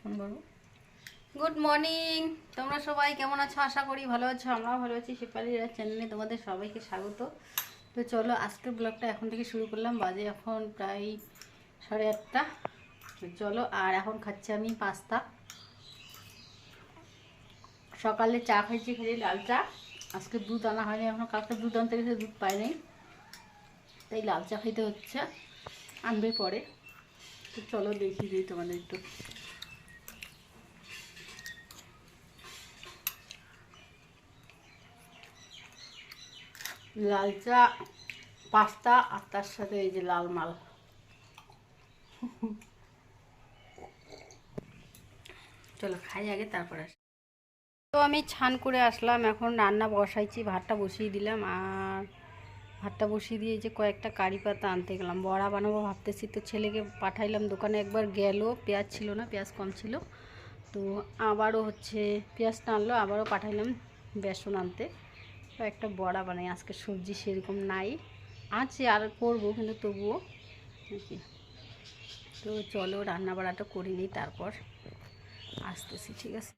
Phone করবো। Good morning, তোমরা সবাই কেমন আছো? আশা করি ভালো আছো, আমরাও ভালো আছি। শেফালিরা চ্যানেলে তোমাদের সবাইকে স্বাগত। তো চলো আজকের ব্লগটা এখন থেকে শুরু করলাম। বাজে এখন প্রায় 8:30। তো চলো, আর এখন খাচ্ছি আমি পাস্তা। সকালে চা খাইছি, খালি লাল চা। আজকে দুধ আনা হয়নি এখন, কালকে দুধ আনতে গেছে, দুধ পাই নাই, তাই লাল চা খাইতে হচ্ছে, আনবে পরে। তো চলো দেখি দিই তোমাদের একটু। লাল চা, পাস্তা, আর তার সাথে এই যে লাল মাল। চলো খাই আগে, তারপরে আসি। তো আমি ছান করে আসলাম, এখন রান্না বসাইছি, ভাতটা বসিয়ে দিলাম। আর ভাতটা বসিয়ে দিয়ে যে কয়েকটা কারি পাতা আনতে গেলাম, বড়া বানাবো ভাবতেছি। তো ছেলেকে পাঠাইলাম দোকানে, একবার গেল, পেঁয়াজ ছিল না, পেঁয়াজ কম ছিল। তো আবারও পেঁয়াজটা আনলো, আবারও পাঠাইলাম বেসন আনতে। তো একটা বড়া বানাই, আজকে সবজি সেরকম নাই, আছে আর করবো, কিন্তু তবুও আর কি। তো চলো রান্না বাড়াটা করে নিই, তারপর আসতেছি, ঠিক আছে?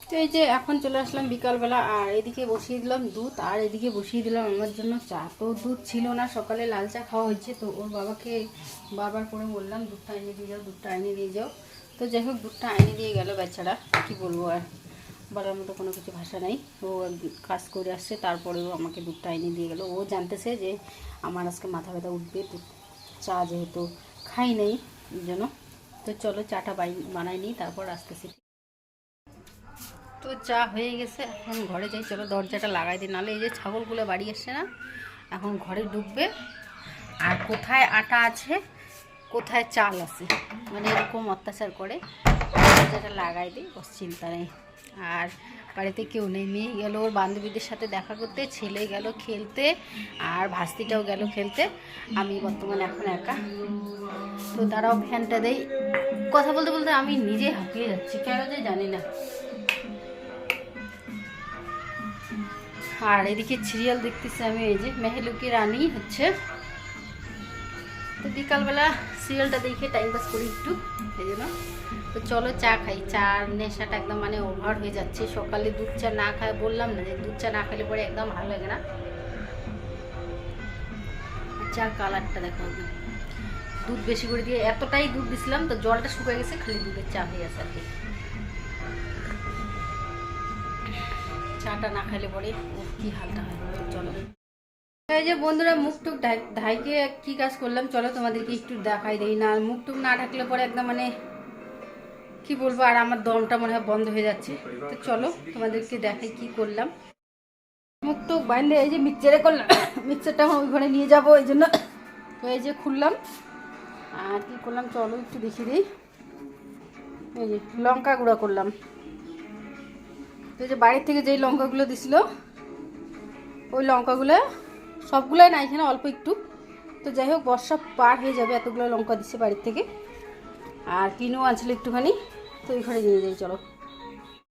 তো এই যে এখন চলে আসলাম বিকালবেলা, আর এদিকে বসিয়ে দিলাম দুধ, আর এদিকে বসিয়ে দিলাম আমার জন্য চা। তো দুধ ছিল না, সকালে লাল চা খাওয়া হয়েছে। তো ওর বাবাকে বারবার করে বললাম দুধটা এনে দিয়ে যাও, দুধটা এনে দিয়ে যাও। তো যাই হোক, দুধটা এনে দিয়ে গেল বেচারা, কি বলবো আর, বলার মতো কোনো কিছু ভাষা নাই। ও কাজ করে আসছে, তারপরেও আমাকে দুধটা এনে দিয়ে গেল। ও জানতেছে যে আমার আজকে মাথা ব্যথা উঠবে, তো চা যেহেতু খাই নেই এই জন্য। তো চলো চাটা বানাই নিই, তারপর আসতেছি। তো চা হয়ে গেছে, এখন ঘরে যাই। চলো দরজাটা লাগাই দিই, নাহলে এই যে ছাগলগুলো বাড়ি আসছে না, এখন ঘরে ঢুকবে। আর কোথায় আটা আছে, কোথায় চাল আছে, মানে এরকম অত্যাচার করে। দরজাটা লাগাই দিই, বস চিন্তা নেই। আর বাড়িতে কেউ নেই, মেয়ে গেল ওর বান্ধবীদের সাথে দেখা করতে, ছেলে গেল খেলতে, আর ভাস্তিটাও গেল খেলতে। আমি বর্তমানে এখন একা। তো তারাও ফ্যানটা দেই, কথা বলতে বলতে আমি নিজে হাঁপিয়ে যাচ্ছি, কেন যে জানি না। আর এদিকে সিরিয়াল দেখতেছি আমি, এই যে মেহলু কি রানী হচ্ছে। তো বিকালবেলা সিরিয়ালটা দেখে টাইম পাস করি একটু, এই জন্য। তো চলো চা খাই, চার নেশাটা একদম মানে ওভার হয়ে যাচ্ছে। সকালে দুধ চা না খায়, বললাম না যে দুধ চা না খেলে পরে একদম ভালো লাগে না। চার কালারটা দেখো, দুধ বেশি করে দিয়ে এতটাই দুধ দিছিলাম, তো জলটা শুকিয়ে গেছে, খালি দুধের চা হয়ে গেছে আর কি। চাটা না খাইলে পরে কি হালটা হয়। চলো এই যে বন্ধুরা, মুখ টুক ঢাইকে কি কাজ করলাম, চলো তোমাদেরকে একটু দেখাই দেই। না মুখ টুক না ঢাকলে পরে একদম মানে কি বলবো, আর আমার দমটা মনে হয় বন্ধ হয়ে যাচ্ছে। তো চলো তোমাদেরকে দেখাই কি করলাম। মুখ টুক বাইন্দে এই যে মিক্সচারে করলাম, মিক্সচারটা ওই ঘরে নিয়ে যাবো, এই জন্য এই যে খুললাম। আর কি করলাম চলো একটু দেখিয়ে দিই। এই যে লঙ্কা গুঁড়া করলাম, এই যে বাড়ির থেকে যেই লঙ্কাগুলো দিছিল, ওই লঙ্কাগুলো সবগুলোই না, এখানে অল্প একটু। তো যাই হোক, বর্ষা পার হয়ে যাবে, এতগুলো লঙ্কা দিচ্ছে বাড়ির থেকে। আর কিনেও আনছিল একটুখানি, তো ওই ঘরে নিয়ে যাই চলো।